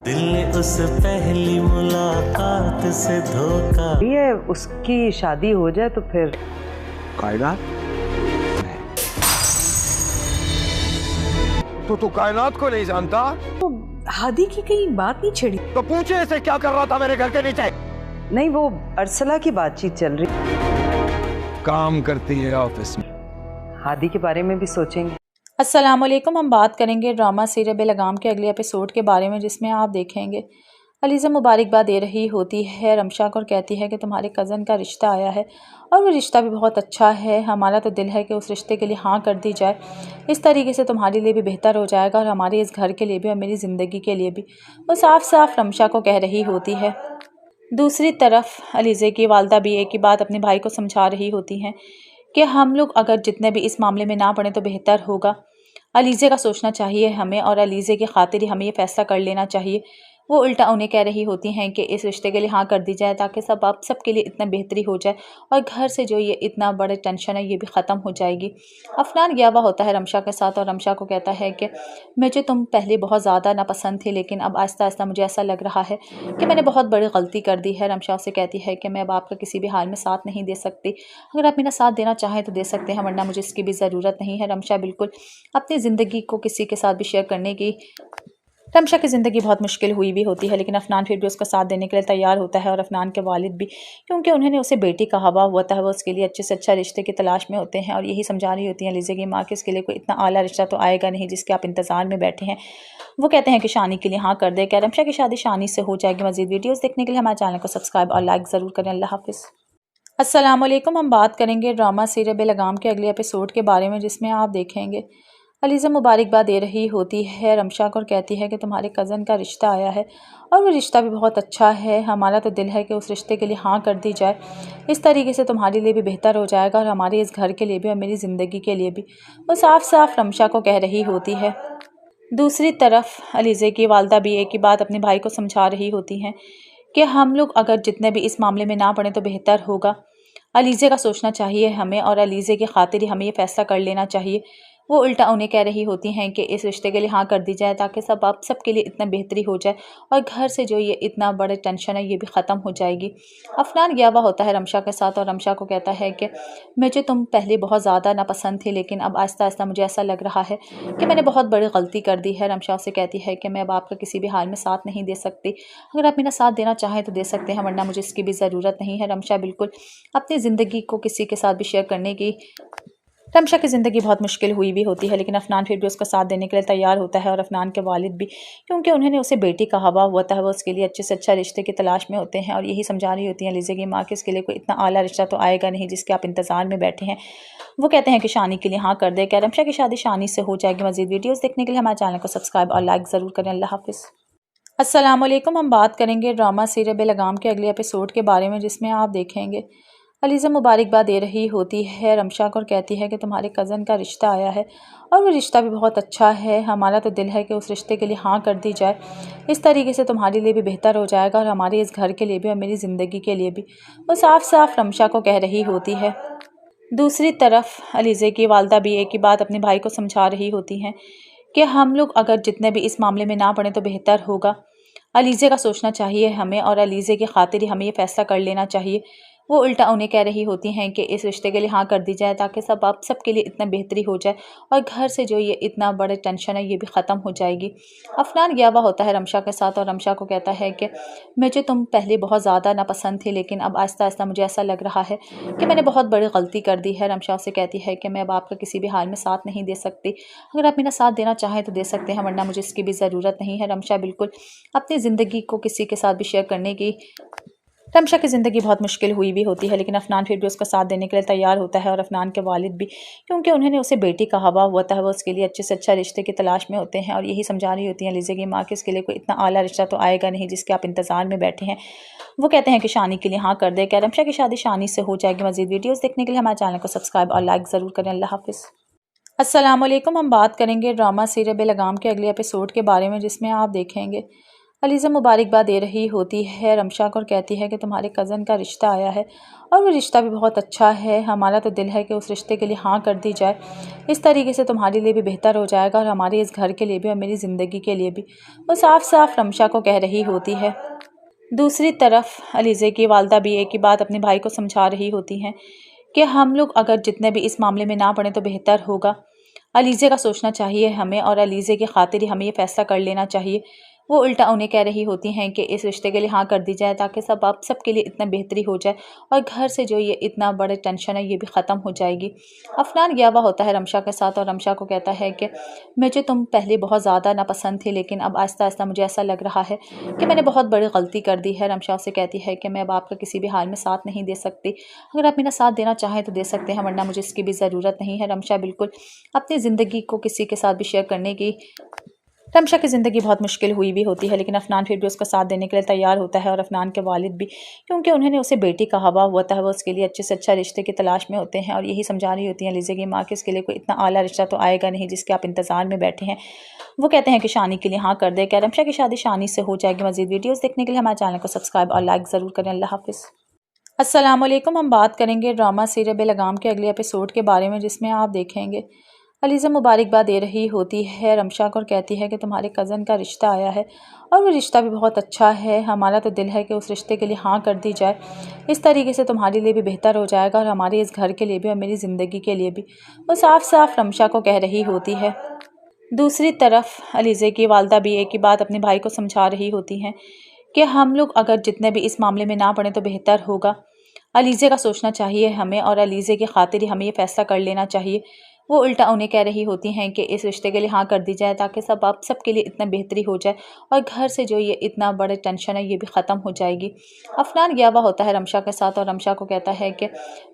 दिल ने उस पहली मुलाकात से धोखा। ये उसकी शादी हो जाए तो फिर कायनात। तो तू कायनात को नहीं जानता? तो हादी की कहीं बात नहीं छिड़ी? तो पूछे इसे क्या कर रहा था मेरे घर के नीचे? नहीं, वो अरसला की बातचीत चल रही। काम करती है ऑफिस में। हादी के बारे में भी सोचेंगे। अस्सलाम वालेकुम। हम बात करेंगे ड्रामा सीरियल बेलगाम के अगले एपिसोड के बारे में, जिसमें आप देखेंगे अलीज़ा मुबारकबाद दे रही होती है रमशा को और कहती है कि तुम्हारे कज़न का रिश्ता आया है और वो रिश्ता भी बहुत अच्छा है। हमारा तो दिल है कि उस रिश्ते के लिए हाँ कर दी जाए। इस तरीके से तुम्हारे लिए भी बेहतर हो जाएगा और हमारे इस घर के लिए भी और मेरी ज़िंदगी के लिए भी। वो साफ साफ रमशा को कह रही होती है। दूसरी तरफ अलीज़ा की वालदा भी एक ही बात अपने भाई को समझा रही होती हैं कि हम लोग अगर जितने भी इस मामले में ना पड़े तो बेहतर होगा। अलीज़ा का सोचना चाहिए हमें और अलीज़ा की खातिर ही हमें ये फ़ैसला कर लेना चाहिए। वो उल्टा उन्हें कह रही होती हैं कि इस रिश्ते के लिए हाँ कर दी जाए ताकि सबके लिए इतना बेहतरी हो जाए और घर से जो ये इतना बड़ा टेंशन है ये भी ख़त्म हो जाएगी। अफनान गया हुआ होता है रमशा के साथ और रमशा को कहता है कि मुझे तुम पहले बहुत ज़्यादा नापसंद थी, लेकिन अब आहिस्ता आहिस्ता मुझे ऐसा लग रहा है कि मैंने बहुत बड़ी गलती कर दी है। रमशा उसे कहती है कि मैं अब आपका किसी भी हाल में साथ नहीं दे सकती। अगर आप मेरा साथ देना चाहें तो दे सकते हैं, वरना मुझे इसकी भी ज़रूरत नहीं है। रमशा बिल्कुल अपनी ज़िंदगी को किसी के साथ भी शेयर करने की रमशा की ज़िंदगी बहुत मुश्किल हुई भी होती है, लेकिन अफनान फिर भी उसका साथ देने के लिए तैयार होता है। और अफनान के वालिद भी, क्योंकि उन्होंने उसे बेटी का हवा हुआ था, वो उसके लिए अच्छे से अच्छा रिश्ते की तलाश में होते हैं और यही समझा रही होती हैं अलीज़ा की माँ कि उसके लिए कोई इतना आला रिश्ता तो आएगा नहीं जिसके आप इंतज़ार में बैठे हैं। वो कहते हैं कि शानी के लिए हाँ कर दे। क्या रमशा की शादी शानी से हो जाएगी? मज़ीद वीडियोज़ देखने के लिए हमारे चैनल को सब्सक्राइब और लाइक ज़रूर करें। अल्लाह हाफिज़। अस्सलाम वालेकुम। हम बात करेंगे ड्रामा सीरियल बेलगाम के अगले एपिसोड के बारे में, जिसमें आप देखेंगे अलीज़ा मुबारकबाद दे रही होती है रमशा को और कहती है कि तुम्हारे कज़न का रिश्ता आया है और वो रिश्ता भी बहुत अच्छा है। हमारा तो दिल है कि उस रिश्ते के लिए हाँ कर दी जाए। इस तरीके से तुम्हारे लिए भी बेहतर हो जाएगा और हमारे इस घर के लिए भी और मेरी ज़िंदगी के लिए भी। वो साफ साफ रमशा को कह रही होती है। दूसरी तरफ अलीज़ा की वालदा भी एक ही बात अपने भाई को समझा रही होती हैं कि हम लोग अगर जितने भी इस मामले में ना पड़े तो बेहतर होगा। अलीज़ा का सोचना चाहिए हमें और अलीज़ा की खातिर ही हमें ये फ़ैसला कर लेना चाहिए। वो उल्टा उन्हें कह रही होती हैं कि इस रिश्ते के लिए हाँ कर दी जाए ताकि सबके लिए इतना बेहतरी हो जाए और घर से जो ये इतना बड़ा टेंशन है ये भी ख़त्म हो जाएगी। अफनान गया हुआ होता है रमशा के साथ और रमशा को कहता है कि मुझे तुम पहले बहुत ज़्यादा नापसंद थी, लेकिन अब आहिस्ता आहिस्ता मुझे ऐसा लग रहा है कि मैंने बहुत बड़ी गलती कर दी है। रमशा उसे कहती है कि मैं अब आपका किसी भी हाल में साथ नहीं दे सकती। अगर आप मेरा साथ देना चाहें तो दे सकते हैं, वरना मुझे इसकी भी ज़रूरत नहीं है। रमशा बिल्कुल अपनी ज़िंदगी को किसी के साथ भी शेयर करने की रमशा की ज़िंदगी बहुत मुश्किल हुई भी होती है, लेकिन अफनान फिर भी उसका साथ देने के लिए तैयार होता है। और अफनान के वालिद भी, क्योंकि उन्होंने उसे बेटी का हवा हुआ था, वो उसके लिए अच्छे से अच्छा रिश्ते की तलाश में होते हैं और यही समझा रही होती हैं अलीज़ा की माँ कि उसके लिए कोई इतना आला रिश्ता तो आएगा नहीं जिसके आप इंतज़ार में बैठे हैं। वो कहते हैं कि शानी के लिए हाँ कर दे। क्या रमशा की शादी शानी से हो जाएगी? मज़ीद वीडियोज़ देखने के लिए हमारे चैनल को सब्सक्राइब और लाइक ज़रूर करें। अल्लाह हाफिज़। अस्सलाम वालेकुम। हम बात करेंगे ड्रामा सीरियल बेलगाम के अगले एपिसोड के बारे में, जिसमें आप देखेंगे अलीज़ा मुबारकबाद दे रही होती है रमशा को और कहती है कि तुम्हारे कज़न का रिश्ता आया है और वो रिश्ता भी बहुत अच्छा है। हमारा तो दिल है कि उस रिश्ते के लिए हाँ कर दी जाए। इस तरीके से तुम्हारे लिए भी बेहतर हो जाएगा और हमारे इस घर के लिए भी और मेरी ज़िंदगी के लिए भी। वो साफ साफ रमशा को कह रही होती है। दूसरी तरफ अलीज़ा की वालदा भी एक ही बात अपने भाई को समझा रही होती हैं कि हम लोग अगर जितने भी इस मामले में ना पड़े तो बेहतर होगा। अलीज़ा का सोचना चाहिए हमें और अलीज़ा की खातिर ही हमें ये फ़ैसला कर लेना चाहिए। वो उल्टा उन्हें कह रही होती हैं कि इस रिश्ते के लिए हाँ कर दी जाए ताकि सबके लिए इतना बेहतरी हो जाए और घर से जो ये इतना बड़ा टेंशन है ये भी ख़त्म हो जाएगी। अफनान गया हुआ होता है रमशा के साथ और रमशा को कहता है कि मुझे तुम पहले बहुत ज़्यादा नापसंद थी, लेकिन अब आहिस्ता आहिस्ता मुझे ऐसा लग रहा है कि मैंने बहुत बड़ी गलती कर दी है। रमशा उसे कहती है कि मैं अब आपका किसी भी हाल में साथ नहीं दे सकती। अगर आप मेरा साथ देना चाहें तो दे सकते हैं, वरना मुझे इसकी भी ज़रूरत नहीं है। रमशा बिल्कुल अपनी ज़िंदगी को किसी के साथ भी शेयर करने की रमशा की ज़िंदगी बहुत मुश्किल हुई भी होती है, लेकिन अफनान फिर भी उसका साथ देने के लिए तैयार होता है। और अफनान के वालिद भी, क्योंकि उन्होंने उसे बेटी का हवा हुआ था, वो उसके लिए अच्छे से अच्छा रिश्ते की तलाश में होते हैं और यही समझा रही होती हैं अलीज़ा की माँ कि उसके लिए कोई इतना आला रिश्ता तो आएगा नहीं जिसके आप इंतज़ार में बैठे हैं। वो कहते हैं कि शानी के लिए हाँ कर दे। क्या रमशा की शादी शानी से हो जाएगी? मज़ीद वीडियोज़ देखने के लिए हमारे चैनल को सब्सक्राइब और लाइक ज़रूर करें। अल्लाह हाफिज़। अस्सलाम वालेकुम। हम बात करेंगे ड्रामा सीरियल बेलगाम के अगले एपिसोड के बारे में, जिसमें आप देखेंगे अलीज़ा मुबारकबाद दे रही होती है रमशा को और कहती है कि तुम्हारे कज़न का रिश्ता आया है और वो रिश्ता भी बहुत अच्छा है। हमारा तो दिल है कि उस रिश्ते के लिए हाँ कर दी जाए। इस तरीके से तुम्हारे लिए भी बेहतर हो जाएगा और हमारे इस घर के लिए भी और मेरी ज़िंदगी के लिए भी। वो साफ साफ रमशा को कह रही होती है। दूसरी तरफ अलीज़े की वालदा भी एक ही बात अपने भाई को समझा रही होती हैं कि हम लोग अगर जितने भी इस मामले में ना पड़े तो बेहतर होगा। अलीज़े का सोचना चाहिए हमें और अलीज़े की खातिर ही हमें ये फ़ैसला कर लेना चाहिए। वो उल्टा उन्हें कह रही होती हैं कि इस रिश्ते के लिए हाँ कर दी जाए ताकि सबके लिए इतना बेहतरी हो जाए और घर से जो ये इतना बड़ा टेंशन है ये भी ख़त्म हो जाएगी। अफनान गया हुआ होता है रमशा के साथ और रमशा को कहता है कि मुझे तुम पहले बहुत ज़्यादा नापसंद थी, लेकिन अब आहिस्ता आहिस्ता मुझे ऐसा लग रहा है कि मैंने बहुत बड़ी गलती कर दी है। रमशा उसे कहती है कि मैं अब आपका किसी भी हाल में साथ नहीं दे सकती। अगर आप मेरा साथ देना चाहें तो दे सकते हैं, वरना मुझे इसकी भी ज़रूरत नहीं है। रमशा बिल्कुल अपनी ज़िंदगी को किसी के साथ भी शेयर करने की रमशा की ज़िंदगी बहुत मुश्किल हुई भी होती है, लेकिन अफनान फिर भी उसका साथ देने के लिए तैयार होता है और अफनान के वालिद भी, क्योंकि उन्होंने उसे बेटी का हवा हुआ था, वो उसके लिए अच्छे से अच्छा रिश्ते की तलाश में होते हैं और यही समझा रही होती हैं अलीज़ा की माँ कि उसके लिए कोई इतना आला रिश्ता तो आएगा नहीं जिसके आप इंतज़ार में बैठे हैं। वो कहते हैं कि शानी के लिए हाँ कर दे। क्या रमशा की शादी शानी से हो जाएगी? मज़ीद वीडियोज़ देखने के लिए हमारे चैनल को सब्सक्राइब और लाइक ज़रूर करें। अल्लाह हाफ़िज़। अस्सलाम वालेकुम। हम बात करेंगे ड्रामा सीरियल बेलगाम के अगले एपिसोड के बारे में, जिसमें आप देखेंगे अलीज़ा मुबारकबाद दे रही होती है रमशा को और कहती है कि तुम्हारे कज़न का रिश्ता आया है और वो रिश्ता भी बहुत अच्छा है। हमारा तो दिल है कि उस रिश्ते के लिए हाँ कर दी जाए। इस तरीके से तुम्हारे लिए भी बेहतर हो जाएगा और हमारे इस घर के लिए भी और मेरी ज़िंदगी के लिए भी। वो साफ साफ रमशा को कह रही होती है। दूसरी तरफ अलीज़े की वालदा भी एक ही बात अपने भाई को समझा रही होती हैं कि हम लोग अगर जितने भी इस मामले में ना पड़े तो बेहतर होगा। अलीज़े का सोचना चाहिए हमें और अलीज़े की खातिर ही हमें ये फ़ैसला कर लेना चाहिए। वो उल्टा उन्हें कह रही होती हैं कि इस रिश्ते के लिए हाँ कर दी जाए ताकि सबके लिए इतना बेहतरी हो जाए और घर से जो ये इतना बड़ा टेंशन है ये भी ख़त्म हो जाएगी। अफनान गया हुआ होता है रमशा के साथ और रमशा को कहता है कि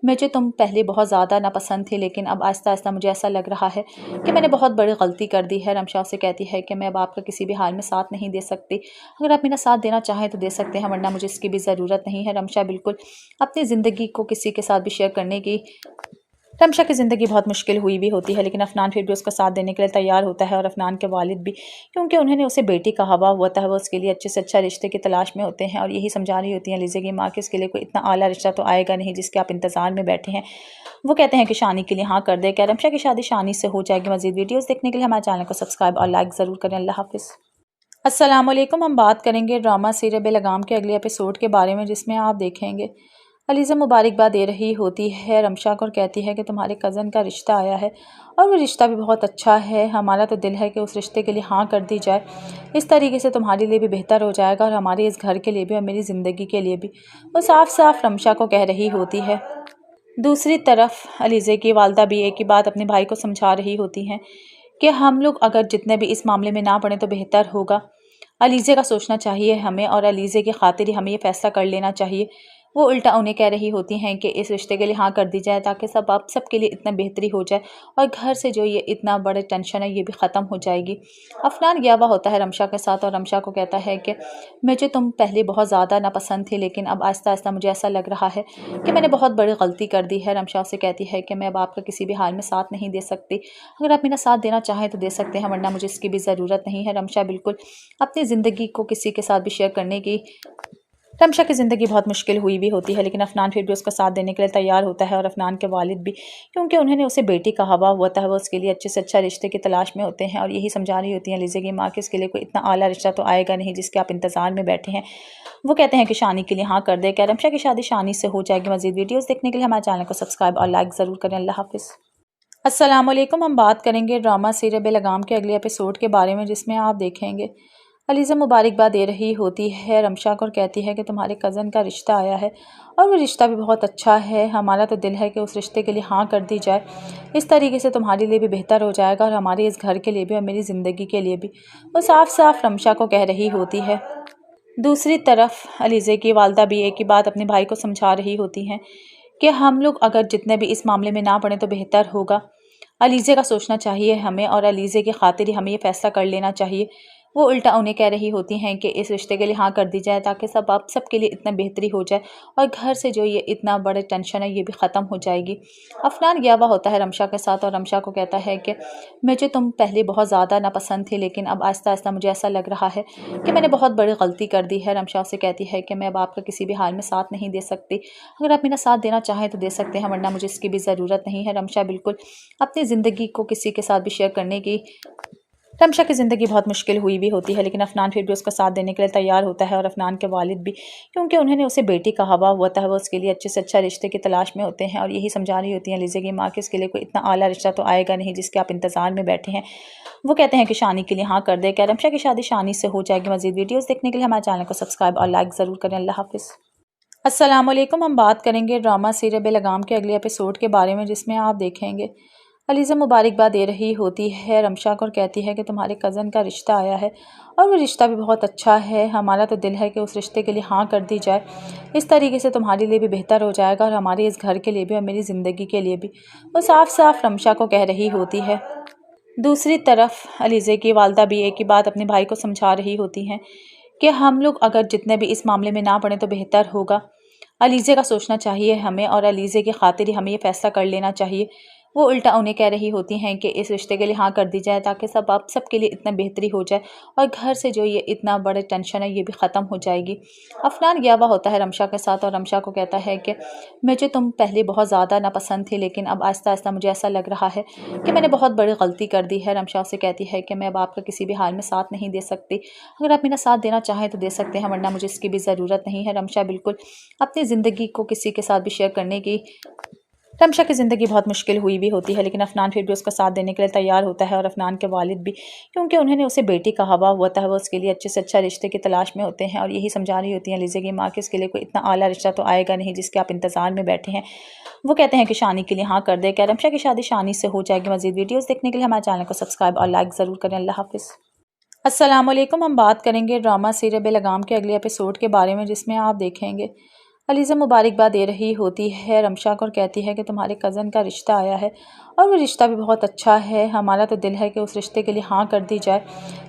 मुझे तुम पहले बहुत ज़्यादा नापसंद थी, लेकिन अब आहिस्ता आहिस्ता मुझे ऐसा लग रहा है कि मैंने बहुत बड़ी गलती कर दी है। रमशा उसे कहती है कि मैं अब आपका किसी भी हाल में साथ नहीं दे सकती। अगर आप मेरा साथ देना चाहें तो दे सकते हैं, वरना मुझे इसकी भी ज़रूरत नहीं है। रमशा बिल्कुल अपनी ज़िंदगी को किसी के साथ भी शेयर करने की रमशा की ज़िंदगी बहुत मुश्किल हुई भी होती है, लेकिन अफनान फिर भी उसका साथ देने के लिए तैयार होता है और अफनान के वालिद भी, क्योंकि उन्होंने उसे बेटी का हवा हुआ था, वो उसके लिए अच्छे से अच्छा रिश्ते की तलाश में होते हैं और यही समझा रही होती हैं अलीज़ा की माँ कि उसके लिए कोई इतना आला रिश्ता तो आएगा नहीं जिसके आप इंतज़ार में बैठे हैं। वो कहते हैं कि शानी के लिए हाँ कर दे। क्या रमशा की शादी शानी से हो जाएगी? मज़ीद वीडियोज़ देखने के लिए हमारे चैनल को सब्सक्राइब और लाइक ज़रूर करें। अल्लाह हाफ़िज़। अस्सलाम वालेकुम। हम बात करेंगे ड्रामा सीरियल बेलगाम के अगले एपिसोड के बारे में, जिसमें आप देखेंगे अलीज़ा मुबारकबाद दे रही होती है रमशा को और कहती है कि तुम्हारे कज़न का रिश्ता आया है और वो रिश्ता भी बहुत अच्छा है। हमारा तो दिल है कि उस रिश्ते के लिए हाँ कर दी जाए। इस तरीके से तुम्हारे लिए भी बेहतर हो जाएगा और हमारे इस घर के लिए भी और मेरी ज़िंदगी के लिए भी। वो साफ साफ रमशा को कह रही होती है। दूसरी तरफ अलीज़े की वालदा भी एक ही बात अपने भाई को समझा रही होती हैं कि हम लोग अगर जितने भी इस मामले में ना पड़े तो बेहतर होगा। अलीज़े का सोचना चाहिए हमें और अलीज़े की खातिर ही हमें ये फ़ैसला कर लेना चाहिए। वो उल्टा उन्हें कह रही होती हैं कि इस रिश्ते के लिए हाँ कर दी जाए ताकि सबके लिए इतना बेहतरी हो जाए और घर से जो ये इतना बड़ा टेंशन है ये भी ख़त्म हो जाएगी। अफनान गया हुआ होता है रमशा के साथ और रमशा को कहता है कि मुझे तुम पहले बहुत ज़्यादा नापसंद थी, लेकिन अब आहिस्ता आहिस्ता मुझे ऐसा लग रहा है कि मैंने बहुत बड़ी गलती कर दी है। रमशा उसे कहती है कि मैं अब आपका किसी भी हाल में साथ नहीं दे सकती। अगर आप मेरा साथ देना चाहें तो दे सकते हैं, वरना मुझे इसकी भी ज़रूरत नहीं है। रमशा बिल्कुल अपनी ज़िंदगी को किसी के साथ भी शेयर करने की रमशा की ज़िंदगी बहुत मुश्किल हुई भी होती है, लेकिन अफनान फिर भी उसका साथ देने के लिए तैयार होता है और अफनान के वालिद भी, क्योंकि उन्होंने उसे बेटी का हवा हुआ था, वो उसके लिए अच्छे से अच्छा रिश्ते की तलाश में होते हैं और यही समझा रही होती हैं अलीज़ा की माँ कि उसके लिए कोई इतना आला रिश्ता तो आएगा नहीं जिसके आप इंतज़ार में बैठे हैं। वो कहते हैं कि शानी के लिए हाँ कर दे। क्या रमशा की शादी शानी से हो जाएगी? मज़ीद वीडियोज़ देखने के लिए हमारे चैनल को सब्सक्राइब और लाइक ज़रूर करें। अल्लाह हाफ़िज़। अस्सलाम वालेकुम। हम बात करेंगे ड्रामा सीरियल बेलगाम के अगले एपिसोड के बारे में, जिसमें आप देखेंगे अलीज़ा मुबारकबाद दे रही होती है रमशा को और कहती है कि तुम्हारे कज़न का रिश्ता आया है और वो रिश्ता भी बहुत अच्छा है। हमारा तो दिल है कि उस रिश्ते के लिए हाँ कर दी जाए। इस तरीके से तुम्हारे लिए भी बेहतर हो जाएगा और हमारे इस घर के लिए भी और मेरी ज़िंदगी के लिए भी। वो साफ साफ रमशा को कह रही होती है। दूसरी तरफ अलीज़े की वालदा भी एक ही बात अपने भाई को समझा रही होती हैं कि हम लोग अगर जितने भी इस मामले में ना पड़े तो बेहतर होगा। अलीज़े का सोचना चाहिए हमें और अलीज़े की खातिर ही हमें ये फ़ैसला कर लेना चाहिए। वो उल्टा उन्हें कह रही होती हैं कि इस रिश्ते के लिए हाँ कर दी जाए ताकि सब आप सबके लिए इतना बेहतरी हो जाए और घर से जो ये इतना बड़ा टेंशन है ये भी ख़त्म हो जाएगी। अफनान गया हुआ होता है रमशा के साथ और रमशा को कहता है कि मुझे तुम पहले बहुत ज़्यादा नापसंद थी, लेकिन अब आहिस्ता आहिस्ता मुझे ऐसा लग रहा है कि मैंने बहुत बड़ी गलती कर दी है। रमशा उसे कहती है कि मैं अब आपका किसी भी हाल में साथ नहीं दे सकती, अगर आप मेरा साथ देना चाहें तो दे सकते हैं, वरना मुझे इसकी भी ज़रूरत नहीं है। रमशा बिल्कुल अपनी ज़िंदगी को किसी के साथ भी शेयर करने की रमशा की ज़िंदगी बहुत मुश्किल हुई भी होती है, लेकिन अफनान फिर भी उसका साथ देने के लिए तैयार होता है। और अफनान के वालिद भी, क्योंकि उन्होंने उसे बेटी का हवा हुआ था, वो उसके लिए अच्छे से अच्छा रिश्ते की तलाश में होते हैं और यही समझा रही होती हैं अलीज़ा की माँ कि उसके लिए कोई इतना आला रिश्ता तो आएगा नहीं जिसके आप इंतज़ार में बैठे हैं। वो कहते हैं कि शानी के लिए हाँ कर दे। क्या रमशा की शादी शानी से हो जाएगी? मज़ीद वीडियोज़ देखने के लिए हमारे चैनल को सब्सक्राइब और लाइक ज़रूर करें। अल्लाह हाफ़िज़। अस्सलाम वालेकुम। हम बात करेंगे ड्रामा सीरियल बेलगाम के अगले एपिसोड के बारे में, जिसमें आप देखेंगे अलीज़ा मुबारकबाद दे रही होती है रमशा को और कहती है कि तुम्हारे कज़न का रिश्ता आया है और वो रिश्ता भी बहुत अच्छा है। हमारा तो दिल है कि उस रिश्ते के लिए हाँ कर दी जाए, इस तरीके से तुम्हारे लिए भी बेहतर हो जाएगा और हमारे इस घर के लिए भी और मेरी ज़िंदगी के लिए भी। वो साफ साफ रमशा को कह रही होती है। दूसरी तरफ अलीज़ा की वालदा भी एक ही बात अपने भाई को समझा रही होती हैं कि हम लोग अगर जितने भी इस मामले में ना पड़े तो बेहतर होगा। अलीज़ा का सोचना चाहिए हमें और अलीज़ा की खातिर ही हमें ये फ़ैसला कर लेना चाहिए। वो उल्टा उन्हें कह रही होती हैं कि इस रिश्ते के लिए हाँ कर दी जाए ताकि सब आप सबके लिए इतना बेहतरी हो जाए और घर से जो ये इतना बड़ा टेंशन है ये भी ख़त्म हो जाएगी। अफनान गया हुआ होता है रमशा के साथ और रमशा को कहता है कि मुझे तुम पहले बहुत ज़्यादा नापसंद थी, लेकिन अब आहिस्ता आहिस्ता मुझे ऐसा लग रहा है कि मैंने बहुत बड़ी गलती कर दी है। रमशा उसे कहती है कि मैं अब आपका किसी भी हाल में साथ नहीं दे सकती, अगर आप मेरा साथ देना चाहें तो दे सकते हैं, वरना मुझे इसकी भी ज़रूरत नहीं है। रमशा बिल्कुल अपनी ज़िंदगी को किसी के साथ भी शेयर करने की रमशा की ज़िंदगी बहुत मुश्किल हुई भी होती है, लेकिन अफनान फिर भी उसका साथ देने के लिए तैयार होता है। और अफनान के वालिद भी, क्योंकि उन्होंने उसे बेटी का हवा हुआ था, वो उसके लिए अच्छे से अच्छा रिश्ते की तलाश में होते हैं और यही समझा रही होती हैं अलीज़ा की माँ कि उसके लिए कोई इतना आला रिश्ता तो आएगा नहीं जिसके आप इंतज़ार में बैठे हैं। वो कहते हैं कि शानी के लिए हाँ कर दे। क्या रमशा की शादी शानी से हो जाएगी? मज़ीद वीडियोज़ देखने के लिए हमारे चैनल को सब्सक्राइब और लाइक ज़रूर करें। अल्लाह हाफ़िज़। अस्सलाम वालेकुम। हम बात करेंगे ड्रामा सीरियल बेलगाम के अगले एपिसोड के बारे में, जिसमें आप देखेंगे अलीज़ा मुबारकबाद दे रही होती है रमशा को और कहती है कि तुम्हारे कज़न का रिश्ता आया है और वो रिश्ता भी बहुत अच्छा है। हमारा तो दिल है कि उस रिश्ते के लिए हाँ कर दी जाए,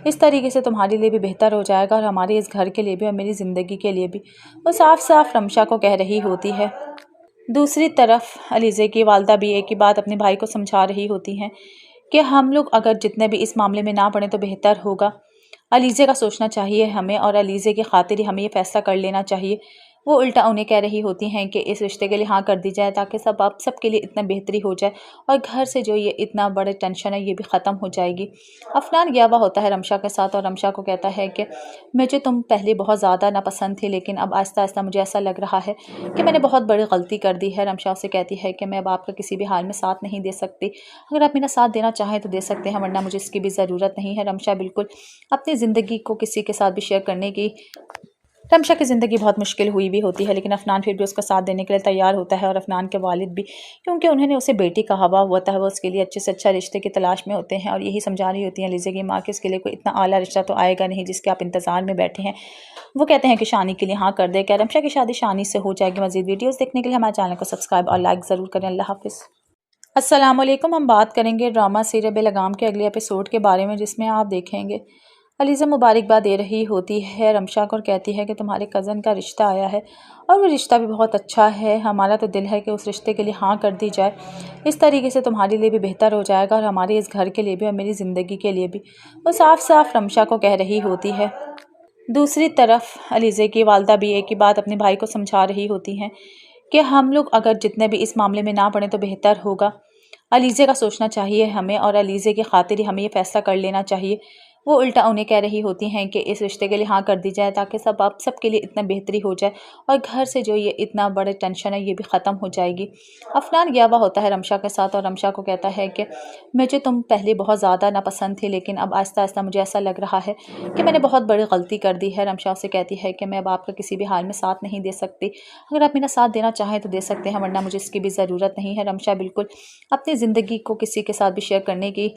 इस तरीके से तुम्हारे लिए भी बेहतर हो जाएगा और हमारे इस घर के लिए भी और मेरी ज़िंदगी के लिए भी। वो साफ साफ रमशा को कह रही होती है। दूसरी तरफ अलीज़ा की वालदा भी एक ही बात अपने भाई को समझा रही होती हैं कि हम लोग अगर जितने भी इस मामले में ना पड़े तो बेहतर होगा। अलीज़ा का सोचना चाहिए हमें और अलीज़ा की खातिर ही हमें ये फ़ैसला कर लेना चाहिए। वो उल्टा उन्हें कह रही होती हैं कि इस रिश्ते के लिए हाँ कर दी जाए ताकि सब आप सबके लिए इतना बेहतरी हो जाए और घर से जो ये इतना बड़ा टेंशन है ये भी ख़त्म हो जाएगी। अफनान गया हुआ होता है रमशा के साथ और रमशा को कहता है कि मुझे तुम पहले बहुत ज़्यादा नापसंद थी, लेकिन अब आहिस्ता आहिस्ता मुझे ऐसा लग रहा है कि मैंने बहुत बड़ी गलती कर दी है। रमशा उसे कहती है कि मैं अब आपका किसी भी हाल में साथ नहीं दे सकती, अगर आप मेरा साथ देना चाहें तो दे सकते हैं, वरना मुझे इसकी भी ज़रूरत नहीं है। रमशा बिल्कुल अपनी ज़िंदगी को किसी के साथ भी शेयर करने की रमशा की ज़िंदगी बहुत मुश्किल हुई भी होती है, लेकिन अफनान फिर भी उसका साथ देने के लिए तैयार होता है। और अफनान के वालिद भी, क्योंकि उन्होंने उसे बेटी का हवा हुआ था, वो उसके लिए अच्छे से अच्छा रिश्ते की तलाश में होते हैं और यही समझा रही होती हैं अलीज़ा की माँ कि उसके लिए कोई इतना आला रिश्ता तो आएगा नहीं जिसके आप इंतज़ार में बैठे हैं। वो कहते हैं कि शानी के लिए हाँ कर दे। क्या रमशा की शादी शानी से हो जाएगी? मज़ीद वीडियोज़ देखने के लिए हमारे चैनल को सब्सक्राइब और लाइक ज़रूर करें। अल्लाह हाफ़िज़। अस्सलाम वालेकुम। हम बात करेंगे ड्रामा सीरियल बेलगाम के अगले एपिसोड के बारे में, जिसमें आप देखेंगे अलीज़ा मुबारकबाद दे रही होती है रमशा को और कहती है कि तुम्हारे कज़न का रिश्ता आया है और वो रिश्ता भी बहुत अच्छा है। हमारा तो दिल है कि उस रिश्ते के लिए हाँ कर दी जाए, इस तरीके से तुम्हारे लिए भी बेहतर हो जाएगा और हमारे इस घर के लिए भी और मेरी ज़िंदगी के लिए भी। वो साफ साफ रमशा को कह रही होती है। दूसरी तरफ अलीज़ा की वालदा भी एक ही बात अपने भाई को समझा रही होती हैं कि हम लोग अगर जितने भी इस मामले में ना पड़े तो बेहतर होगा। अलीज़ा का सोचना चाहिए हमें और अलीज़ा की खातिर ही हमें ये फ़ैसला कर लेना चाहिए। वो उल्टा उन्हें कह रही होती हैं कि इस रिश्ते के लिए हाँ कर दी जाए ताकि सब आप सबके लिए इतना बेहतरी हो जाए और घर से जो ये इतना बड़ा टेंशन है ये भी ख़त्म हो जाएगी। अफनान गया हुआ होता है रमशा के साथ और रमशा को कहता है कि मुझे तुम पहले बहुत ज़्यादा नापसंद थी, लेकिन अब आहिस्ता आहिस्ता मुझे ऐसा लग रहा है कि मैंने बहुत बड़ी गलती कर दी है। रमशा उसे कहती है कि मैं अब आपका किसी भी हाल में साथ नहीं दे सकती, अगर आप मेरा साथ देना चाहें तो दे सकते हैं, वरना मुझे इसकी भी ज़रूरत नहीं है। रमशा बिल्कुल अपनी ज़िंदगी को किसी के साथ भी शेयर करने की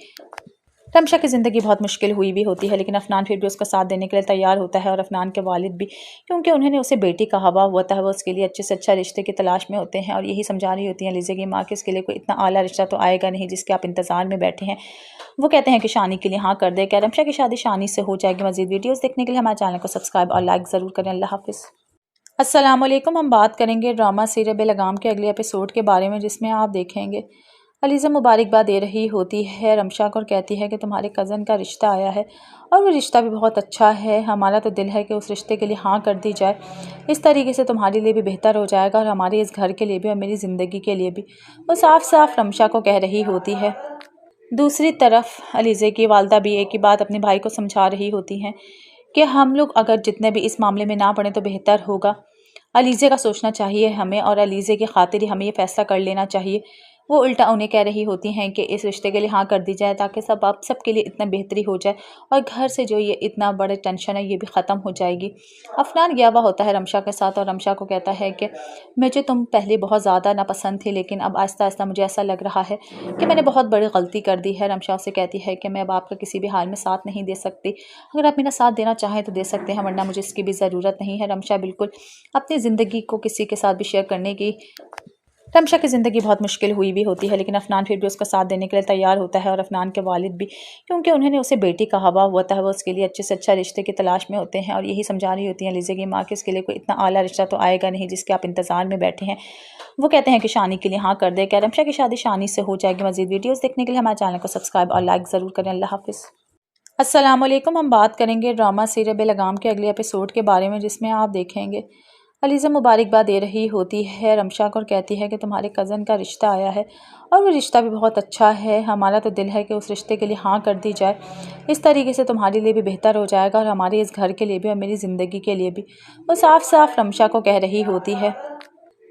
रमशा की ज़िंदगी बहुत मुश्किल हुई भी होती है, लेकिन अफनान फिर भी उसका साथ देने के लिए तैयार होता है। और अफनान के वालिद भी, क्योंकि उन्होंने उसे बेटी का हवा होता है, वो उसके लिए अच्छे से अच्छा रिश्ते की तलाश में होते हैं और यही समझा रही होती हैं लीज़ा की माँ कि उसके लिए कोई इतना आला रिश्ता तो आएगा नहीं जिसके आप इंतज़ार में बैठे हैं। वो कहते हैं कि शानी के लिए हाँ कर दे। क्या रमशा की शादी शानी से हो जाएगी? मज़ीद वीडियोज़ देखने के लिए हमारे चैनल को सब्सक्राइब और लाइक ज़रूर करें। अल्लाह हाफ़िज़। अस्सलाम वालेकुम। हम बात करेंगे ड्रामा सीरियल बेलगाम के अगले एपिसोड के बारे में, जिसमें आप देखेंगे अलीज़ा मुबारकबाद दे रही होती है रमशा को और कहती है कि तुम्हारे कज़न का रिश्ता आया है और वो रिश्ता भी बहुत अच्छा है। हमारा तो दिल है कि उस रिश्ते के लिए हाँ कर दी जाए। इस तरीके से तुम्हारे लिए भी बेहतर हो जाएगा और हमारे इस घर के लिए भी और मेरी ज़िंदगी के लिए भी। वो साफ साफ रमशा को कह रही होती है। दूसरी तरफ अलीज़ा की वालदा भी एक ही बात अपने भाई को समझा रही होती हैं कि हम लोग अगर जितने भी इस मामले में ना पड़े तो बेहतर होगा। अलीज़ा का सोचना चाहिए हमें और अलीज़ा की खातिर ही हमें ये फ़ैसला कर लेना चाहिए। वो उल्टा उन्हें कह रही होती हैं कि इस रिश्ते के लिए हाँ कर दी जाए ताकि सबके लिए इतना बेहतरी हो जाए और घर से जो ये इतना बड़ा टेंशन है ये भी ख़त्म हो जाएगी। अफनान गया हुआ होता है रमशा के साथ और रमशा को कहता है कि मुझे तुम पहले बहुत ज़्यादा नापसंद थी, लेकिन अब आहिस्ता आहिस्ता मुझे ऐसा लग रहा है कि मैंने बहुत बड़ी गलती कर दी है। रमशा से कहती है कि मैं अब आपका किसी भी हाल में साथ नहीं दे सकती। अगर आप मेरा साथ देना चाहें तो दे सकते हैं, वरना मुझे इसकी भी ज़रूरत नहीं है। रमशा बिल्कुल अपनी ज़िंदगी को किसी के साथ भी शेयर करने की रमशा की ज़िंदगी बहुत मुश्किल हुई भी होती है, लेकिन अफनान फिर भी उसका साथ देने के लिए तैयार होता है। और अफनान के वालिद भी, क्योंकि उन्होंने उसे बेटी का हवा होता है, वो उसके लिए अच्छे से अच्छा रिश्ते की तलाश में होते हैं और यही समझा रही होती हैं लीज़ा की माँ कि उसके लिए कोई इतना आला रिश्ता तो आएगा नहीं जिसके आप इंतज़ार में बैठे हैं। वो कहते हैं कि शानी के लिए हाँ कर दे। क्या रमशा की शादी शानी से हो जाएगी? मज़ीद वीडियोज़ देखने के लिए हमारे चैनल को सब्सक्राइब और लाइक ज़रूर करें। अल्लाह हाफ़िज़। अस्सलाम वालेकुम। हम बात करेंगे ड्रामा सीरियल बेलगाम के अगले एपिसोड के बारे में, जिसमें आप देखेंगे अलीज़ा मुबारकबाद दे रही होती है रमशा को और कहती है कि तुम्हारे कज़न का रिश्ता आया है और वो रिश्ता भी बहुत अच्छा है। हमारा तो दिल है कि उस रिश्ते के लिए हाँ कर दी जाए। इस तरीके से तुम्हारे लिए भी बेहतर हो जाएगा और हमारे इस घर के लिए भी और मेरी ज़िंदगी के लिए भी। वो साफ साफ रमशा को कह रही होती है।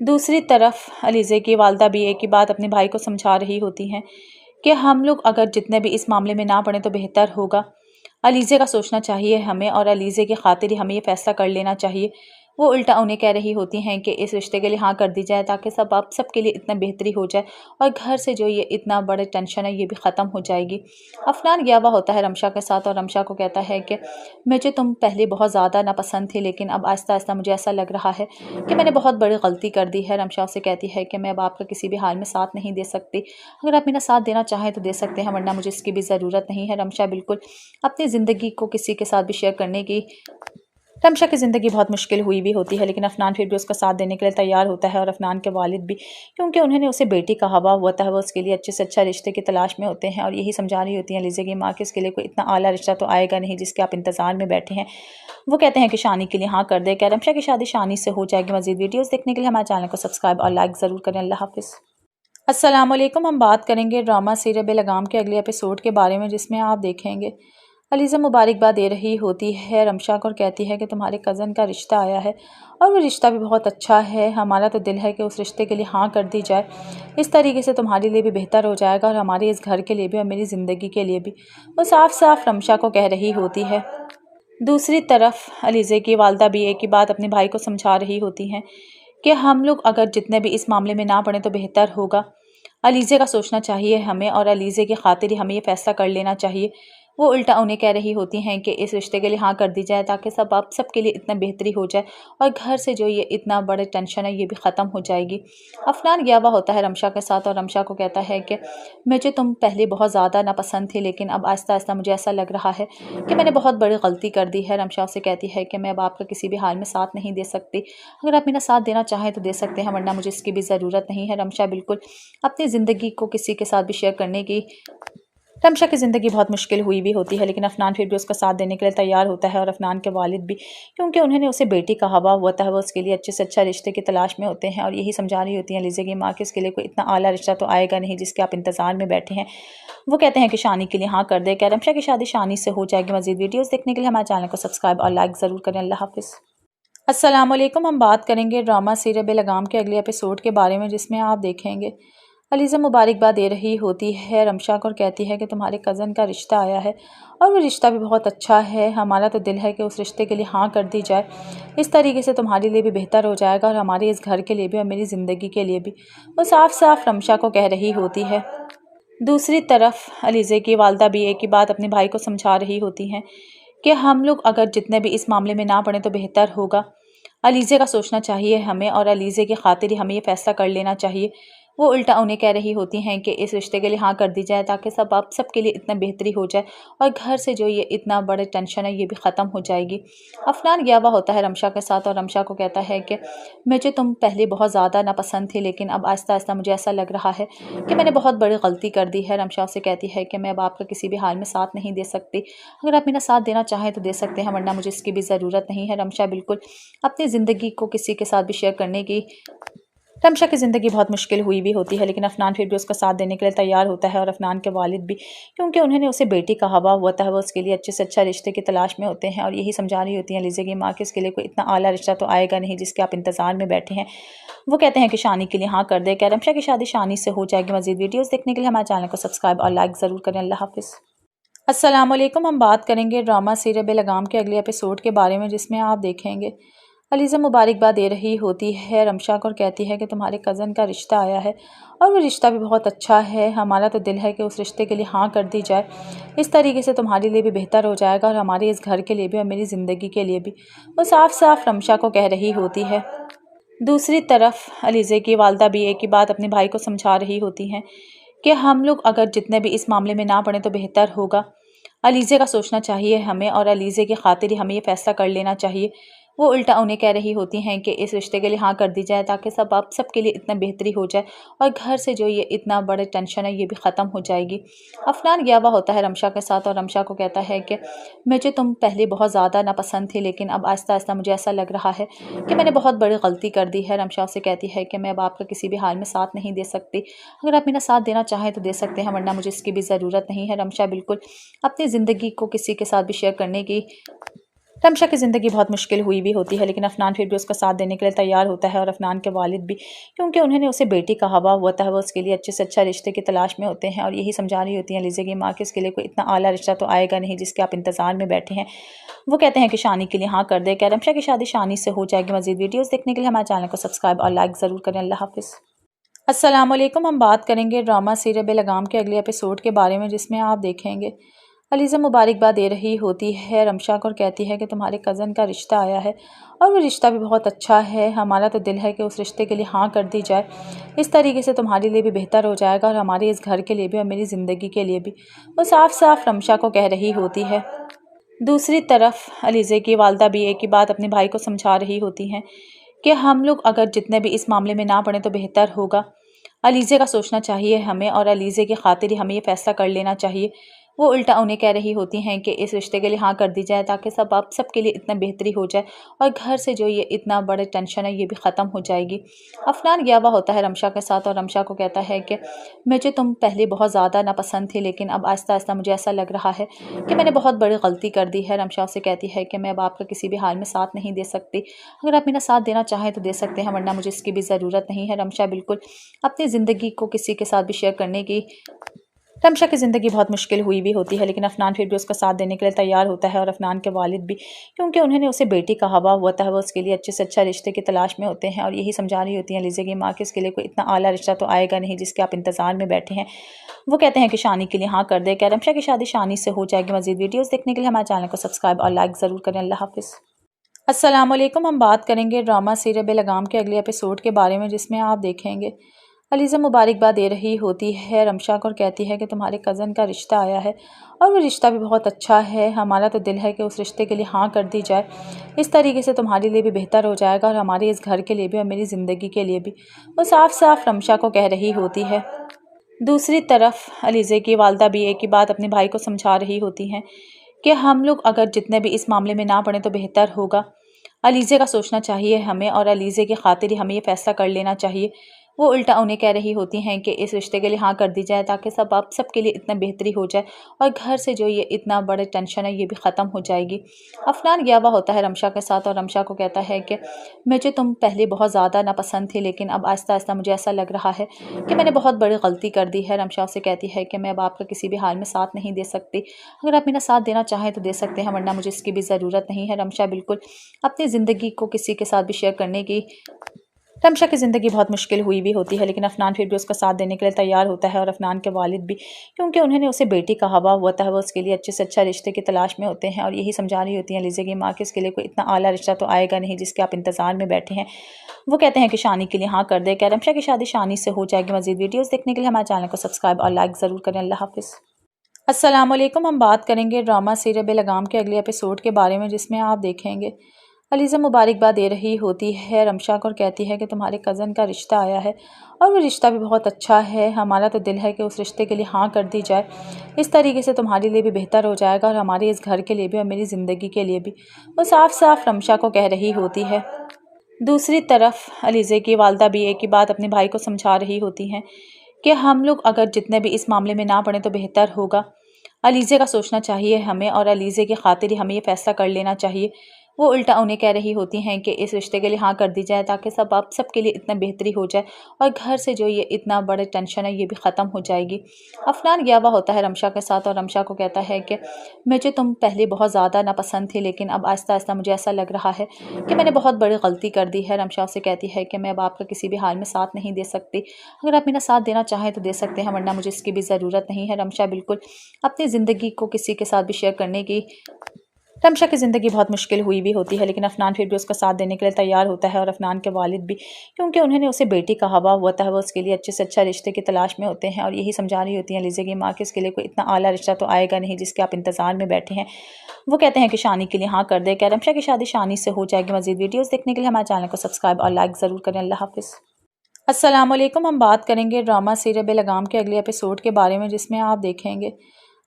दूसरी तरफ अलीज़ा की वालदा भी एक ही बात अपने भाई को समझा रही होती हैं कि हम लोग अगर जितने भी इस मामले में ना पड़े तो बेहतर होगा। अलीज़ा का सोचना चाहिए हमें और अलीज़ा की खातिर ही हमें ये फ़ैसला कर लेना चाहिए। वो उल्टा उन्हें कह रही होती हैं कि इस रिश्ते के लिए हाँ कर दी जाए ताकि सबके लिए इतना बेहतरी हो जाए और घर से जो ये इतना बड़ा टेंशन है ये भी ख़त्म हो जाएगी। अफनान गया हुआ होता है रमशा के साथ और रमशा को कहता है कि मुझे तुम पहले बहुत ज़्यादा नापसंद थी, लेकिन अब आहिस्ता आहिस्ता मुझे ऐसा लग रहा है कि मैंने बहुत बड़ी गलती कर दी है। रमशा से कहती है कि मैं अब आपका किसी भी हाल में साथ नहीं दे सकती। अगर आप मेरा साथ देना चाहें तो दे सकते हैं, वरना मुझे इसकी भी ज़रूरत नहीं है। रमशा बिल्कुल अपनी ज़िंदगी को किसी के साथ भी शेयर करने की रमशा की ज़िंदगी बहुत मुश्किल हुई भी होती है, लेकिन अफनान फिर भी उसका साथ देने के लिए तैयार होता है। और अफनान के वालिद भी, क्योंकि उन्होंने उसे बेटी का हवा होता है, वो उसके लिए अच्छे से अच्छा रिश्ते की तलाश में होते हैं और यही समझा रही होती हैं लीज़ा की माँ कि उसके लिए कोई इतना आला रिश्ता तो आएगा नहीं जिसके आप इंतज़ार में बैठे हैं। वो कहते हैं कि शानी के लिए हाँ कर दे। क्या रमशा की शादी शानी से हो जाएगी? मज़ीद वीडियोज़ देखने के लिए हमारे चैनल को सब्सक्राइब और लाइक ज़रूर करें। अल्लाह हाफ़िज़। अस्सलाम वालेकुम। हम बात करेंगे ड्रामा सीरियल बेलगाम के अगले एपिसोड के बारे में, जिसमें आप देखेंगे अलीज़ा मुबारकबाद दे रही होती है रमशा को और कहती है कि तुम्हारे कज़न का रिश्ता आया है और वो रिश्ता भी बहुत अच्छा है। हमारा तो दिल है कि उस रिश्ते के लिए हाँ कर दी जाए। इस तरीके से तुम्हारे लिए भी बेहतर हो जाएगा और हमारे इस घर के लिए भी और मेरी ज़िंदगी के लिए भी। वो साफ साफ रमशा को कह रही होती है। दूसरी तरफ अलीज़ा की वालदा भी एक ही बात अपने भाई को समझा रही होती हैं कि हम लोग अगर जितने भी इस मामले में ना पड़े तो बेहतर होगा। अलीज़ा का सोचना चाहिए हमें और अलीज़ा की खातिर ही हमें ये फ़ैसला कर लेना चाहिए। वो उल्टा उन्हें कह रही होती हैं कि इस रिश्ते के लिए हाँ कर दी जाए ताकि सबके लिए इतना बेहतरी हो जाए और घर से जो ये इतना बड़ा टेंशन है ये भी ख़त्म हो जाएगी। अफनान गया हुआ होता है रमशा के साथ और रमशा को कहता है कि मुझे तुम पहले बहुत ज़्यादा नापसंद थी, लेकिन अब आहिस्ता आहिस्ता मुझे ऐसा लग रहा है कि मैंने बहुत बड़ी गलती कर दी है। रमशा से कहती है कि मैं अब आपका किसी भी हाल में साथ नहीं दे सकती। अगर आप मेरा साथ देना चाहें तो दे सकते हैं, वरना मुझे इसकी भी ज़रूरत नहीं है। रमशा बिल्कुल अपनी ज़िंदगी को किसी के साथ भी शेयर करने की रमशा की ज़िंदगी बहुत मुश्किल हुई भी होती है, लेकिन अफनान फिर भी उसका साथ देने के लिए तैयार होता है। और अफनान के वालिद भी, क्योंकि उन्होंने उसे बेटी का हवा होता है, वो उसके लिए अच्छे से अच्छा रिश्ते की तलाश में होते हैं और यही समझा रही होती हैं लीज़ा की माँ कि उसके लिए कोई इतना आला रिश्ता तो आएगा नहीं जिसके आप इंतज़ार में बैठे हैं। वो कहते हैं कि शानी के लिए हाँ कर दे। क्या रमशा की शादी शानी से हो जाएगी? मज़ीद वीडियोज़ देखने के लिए हमारे चैनल को सब्सक्राइब और लाइक ज़रूर करें। अल्लाह हाफ़िज़। अस्सलाम वालेकुम। हम बात करेंगे ड्रामा सीरियल बेलगाम के अगले एपिसोड के बारे में, जिसमें आप देखेंगे अलीज़ा मुबारकबाद दे रही होती है रमशा को और कहती है कि तुम्हारे कज़न का रिश्ता आया है और वो रिश्ता भी बहुत अच्छा है। हमारा तो दिल है कि उस रिश्ते के लिए हाँ कर दी जाए। इस तरीके से तुम्हारे लिए भी बेहतर हो जाएगा और हमारे इस घर के लिए भी और मेरी ज़िंदगी के लिए भी। वो साफ साफ रमशा को कह रही होती है। दूसरी तरफ अलीज़े की वालदा भी एक ही बात अपने भाई को समझा रही होती हैं कि हम लोग अगर जितने भी इस मामले में ना पड़े तो बेहतर होगा। अलीज़े का सोचना चाहिए हमें और अलीज़े की खातिर ही हमें ये फ़ैसला कर लेना चाहिए। वो उल्टा उन्हें कह रही होती हैं कि इस रिश्ते के लिए हाँ कर दी जाए ताकि सबके लिए इतना बेहतरी हो जाए और घर से जो ये इतना बड़ा टेंशन है ये भी ख़त्म हो जाएगी। अफनान गया हुआ होता है रमशा के साथ और रमशा को कहता है कि मुझे तुम पहले बहुत ज़्यादा नापसंद थी, लेकिन अब आहिस्ता आहिस्ता मुझे ऐसा लग रहा है कि मैंने बहुत बड़ी गलती कर दी है। रमशा उसे कहती है कि मैं अब आपका किसी भी हाल में साथ नहीं दे सकती। अगर आप मेरा साथ देना चाहें तो दे सकते हैं, वरना मुझे इसकी भी ज़रूरत नहीं है। रमशा बिल्कुल अपनी ज़िंदगी को किसी के साथ भी शेयर करने की रमशा की ज़िंदगी बहुत मुश्किल हुई भी होती है, लेकिन अफनान फिर भी उसका साथ देने के लिए तैयार होता है। और अफनान के वालिद भी, क्योंकि उन्होंने उसे बेटी का हवा हुआ था, वो उसके लिए अच्छे से अच्छा रिश्ते की तलाश में होते हैं और यही समझा रही होती हैं अलीज़े की माँ कि उसके लिए कोई इतना आला रिश्ता तो आएगा नहीं जिसके आप इंतज़ार में बैठे हैं। वो कहते हैं कि शानी के लिए हाँ कर दे। क्या रमशा की शादी शानी से हो जाएगी? मज़ीद वीडियोज़ देखने के लिए हमारे चैनल को सब्सक्राइब और लाइक ज़रूर करें। अल्लाह हाफ़िज़। अस्सलाम वालेकुम। हम बात करेंगे ड्रामा सीरियल बेलगाम के अगले एपिसोड के बारे में, जिसमें आप देखेंगे अलीज़ा मुबारकबाद दे रही होती है रमशा को और कहती है कि तुम्हारे कज़न का रिश्ता आया है और वो रिश्ता भी बहुत अच्छा है। हमारा तो दिल है कि उस रिश्ते के लिए हाँ कर दी जाए। इस तरीके से तुम्हारे लिए भी बेहतर हो जाएगा और हमारे इस घर के लिए भी और मेरी ज़िंदगी के लिए भी। वो साफ साफ रमशा को कह रही होती है। दूसरी तरफ अलीज़े की वालदा भी एक ही बात अपने भाई को समझा रही होती हैं कि हम लोग अगर जितने भी इस मामले में ना पड़े तो बेहतर होगा। अलीज़े का सोचना चाहिए हमें और अलीज़े की खातिर ही हमें ये फ़ैसला कर लेना चाहिए। वो उल्टा उन्हें कह रही होती हैं कि इस रिश्ते के लिए हाँ कर दी जाए ताकि सबके लिए इतना बेहतरी हो जाए और घर से जो ये इतना बड़ा टेंशन है ये भी ख़त्म हो जाएगी। अफनान गया हुआ होता है रमशा के साथ और रमशा को कहता है कि मुझे तुम पहले बहुत ज़्यादा नापसंद थी, लेकिन अब आहिस्ता आहिस्ता मुझे ऐसा लग रहा है कि मैंने बहुत बड़ी गलती कर दी है। रमशा उसे कहती है कि मैं अब आपका किसी भी हाल में साथ नहीं दे सकती। अगर आप मेरा साथ देना चाहें तो दे सकते हैं, वरना मुझे इसकी भी ज़रूरत नहीं है। रमशा बिल्कुल अपनी ज़िंदगी को किसी के साथ भी शेयर करने की रमशा की ज़िंदगी बहुत मुश्किल हुई भी होती है, लेकिन अफनान फिर भी उसका साथ देने के लिए तैयार होता है। और अफनान के वालिद भी, क्योंकि उन्होंने उसे बेटी का हवा हुआ था, वो उसके लिए अच्छे से अच्छा रिश्ते की तलाश में होते हैं और यही समझा रही होती हैं अलीज़े की माँ कि उसके लिए कोई इतना आला रिश्ता तो आएगा नहीं जिसके आप इंतज़ार में बैठे हैं। वो कहते हैं कि शानी के लिए हाँ कर दे। क्या रमशा की शादी शानी से हो जाएगी? मज़ीद वीडियोज़ देखने के लिए हमारे चैनल को सब्सक्राइब और लाइक ज़रूर करें। अल्लाह हाफ़िज़। अस्सलाम वालेकुम। हम बात करेंगे ड्रामा सीरियल बेलगाम के अगले एपिसोड के बारे में, जिसमें आप देखेंगे अलीज़ा मुबारकबाद दे रही होती है रमशा को और कहती है कि तुम्हारे कज़न का रिश्ता आया है और वो रिश्ता भी बहुत अच्छा है। हमारा तो दिल है कि उस रिश्ते के लिए हाँ कर दी जाए। इस तरीके से तुम्हारे लिए भी बेहतर हो जाएगा और हमारे इस घर के लिए भी और मेरी ज़िंदगी के लिए भी। वो साफ साफ रमशा को कह रही होती है। दूसरी तरफ अलीज़े की वालदा भी एक ही बात अपने भाई को समझा रही होती हैं कि हम लोग अगर जितने भी इस मामले में ना पड़े तो बेहतर होगा। अलीज़े का सोचना चाहिए हमें और अलीज़े की खातिर ही हमें ये फ़ैसला कर लेना चाहिए। वो उल्टा उन्हें कह रही होती हैं कि इस रिश्ते के लिए हाँ कर दी जाए ताकि सबके लिए इतना बेहतरी हो जाए और घर से जो ये इतना बड़ा टेंशन है ये भी ख़त्म हो जाएगी। अफनान गया हुआ होता है रमशा के साथ और रमशा को कहता है कि मुझे तुम पहले बहुत ज़्यादा नापसंद थी, लेकिन अब आहिस्ता आहिस्ता मुझे ऐसा लग रहा है कि मैंने बहुत बड़ी गलती कर दी है। रमशा उसे कहती है कि मैं अब आपका किसी भी हाल में साथ नहीं दे सकती। अगर आप मेरा साथ देना चाहें तो दे सकते हैं, वरना मुझे इसकी भी ज़रूरत नहीं है। रमशा बिल्कुल अपनी ज़िंदगी को किसी के साथ भी शेयर करने की रमशा की ज़िंदगी बहुत मुश्किल हुई भी होती है, लेकिन अफनान फिर भी उसका साथ देने के लिए तैयार होता है। और अफनान के वालिद भी, क्योंकि उन्होंने उसे बेटी का हवा हुआ था, वो उसके लिए अच्छे से अच्छा रिश्ते की तलाश में होते हैं और यही समझा रही होती हैं अलीज़े की माँ कि उसके लिए कोई इतना आला रिश्ता तो आएगा नहीं जिसके आप इंतज़ार में बैठे हैं। वो कहते हैं कि शानी के लिए हाँ कर दे। क्या रमशा की शादी शानी से हो जाएगी? मज़ीद वीडियोज़ देखने के लिए हमारे चैनल को सब्सक्राइब और लाइक ज़रूर करें। अल्लाह हाफ़िज़। अस्सलाम वालेकुम। हम बात करेंगे ड्रामा सीरियल बेलगाम के अगले एपिसोड के बारे में, जिसमें आप देखेंगे अलीज़ा मुबारकबाद दे रही होती है रमशा को और कहती है कि तुम्हारे कज़न का रिश्ता आया है और वो रिश्ता भी बहुत अच्छा है। हमारा तो दिल है कि उस रिश्ते के लिए हाँ कर दी जाए। इस तरीके से तुम्हारे लिए भी बेहतर हो जाएगा और हमारे इस घर के लिए भी और मेरी ज़िंदगी के लिए भी। वो साफ साफ रमशा को कह रही होती है। दूसरी तरफ अलीज़े की वालदा भी एक ही बात अपने भाई को समझा रही होती हैं कि हम लोग अगर जितने भी इस मामले में ना पड़े तो बेहतर होगा। अलीज़े का सोचना चाहिए हमें और अलीज़े की खातिर ही हमें ये फ़ैसला कर लेना चाहिए। वो उल्टा उन्हें कह रही होती हैं कि इस रिश्ते के लिए हाँ कर दी जाए ताकि सबके लिए इतना बेहतरी हो जाए और घर से जो ये इतना बड़ा टेंशन है ये भी ख़त्म हो जाएगी। अफनान गया हुआ होता है रमशा के साथ और रमशा को कहता है कि मुझे तुम पहले बहुत ज़्यादा नापसंद थी, लेकिन अब आहिस्ता आहिस्ता मुझे ऐसा लग रहा है कि मैंने बहुत बड़ी गलती कर दी है। रमशा उसे कहती है कि मैं अब आपका किसी भी हाल में साथ नहीं दे सकती। अगर आप मेरा साथ देना चाहें तो दे सकते हैं, वरना मुझे इसकी भी ज़रूरत नहीं है। रमशा बिल्कुल अपनी ज़िंदगी को किसी के साथ भी शेयर करने की रमशा की ज़िंदगी बहुत मुश्किल हुई भी होती है, लेकिन अफनान फिर भी उसका साथ देने के लिए तैयार होता है। और अफनान के वालिद भी, क्योंकि उन्होंने उसे बेटी का हवा होता है, वो उसके लिए अच्छे से अच्छा रिश्ते की तलाश में होते हैं और यही समझा रही होती हैं अलीज़ा की माँ कि उसके लिए कोई इतना आला रिश्ता तो आएगा नहीं जिसके आप इंतज़ार में बैठे हैं। वो कहते हैं कि शानी के लिए हाँ कर दे। क्या रमशा की शादी शानी से हो जाएगी? मज़ीद वीडियोज़ देखने के लिए हमारे चैनल को सब्सक्राइब और लाइक ज़रूर करें। अल्लाह हाफ़िज़। अस्सलाम वालेकुम। हम बात करेंगे ड्रामा सीरियल बेलगाम के अगले एपिसोड के बारे में, जिसमें आप देखेंगे अलीज़ा मुबारकबाद दे रही होती है रमशा को और कहती है कि तुम्हारे कज़न का रिश्ता आया है और वो रिश्ता भी बहुत अच्छा है। हमारा तो दिल है कि उस रिश्ते के लिए हाँ कर दी जाए। इस तरीके से तुम्हारे लिए भी बेहतर हो जाएगा और हमारे इस घर के लिए भी और मेरी ज़िंदगी के लिए भी। वो साफ साफ रमशा को कह रही होती है। दूसरी तरफ अलीज़ा की वालदा भी एक ही बात अपने भाई को समझा रही होती हैं कि हम लोग अगर जितने भी इस मामले में ना पड़े तो बेहतर होगा। अलीज़ा का सोचना चाहिए हमें और अलीज़ा की खातिर ही हमें ये फ़ैसला कर लेना चाहिए। वो उल्टा उन्हें कह रही होती हैं कि इस रिश्ते के लिए हाँ कर दी जाए ताकि सबके लिए इतना बेहतरी हो जाए और घर से जो ये इतना बड़ा टेंशन है ये भी ख़त्म हो जाएगी। अफनान गया हुआ होता है रमशा के साथ और रमशा को कहता है कि मुझे तुम पहले बहुत ज़्यादा नापसंद थी, लेकिन अब आहिस्ता आहिस्ता मुझे ऐसा लग रहा है कि मैंने बहुत बड़ी गलती कर दी है। रमशा उसे कहती है कि मैं अब आपका किसी भी हाल में साथ नहीं दे सकती। अगर आप मेरा साथ देना चाहें तो दे सकते हैं, वरना मुझे इसकी भी ज़रूरत नहीं है। रमशा बिल्कुल अपनी ज़िंदगी को किसी के साथ भी शेयर करने की रमशा की ज़िंदगी बहुत मुश्किल हुई भी होती है, लेकिन अफनान फिर भी उसका साथ देने के लिए तैयार होता है। और अफनान के वालिद भी, क्योंकि उन्होंने उसे बेटी का हवा होता है, वो उसके लिए अच्छे से अच्छा रिश्ते की तलाश में होते हैं और यही समझा रही होती हैं अलीज़ा की माँ कि उसके लिए कोई इतना आला रिश्ता तो आएगा नहीं जिसके आप इंतज़ार में बैठे हैं। वो कहते हैं कि शानी के लिए हाँ कर दे। क्या रमशा की शादी शानी से हो जाएगी? मज़ीद वीडियोज़ देखने के लिए हमारे चैनल को सब्सक्राइब और लाइक ज़रूर करें। अल्लाह हाफ़िज़। अस्सलाम वालेकुम। हम बात करेंगे ड्रामा सीरियल बेलगाम के अगले एपिसोड के बारे में, जिसमें आप देखेंगे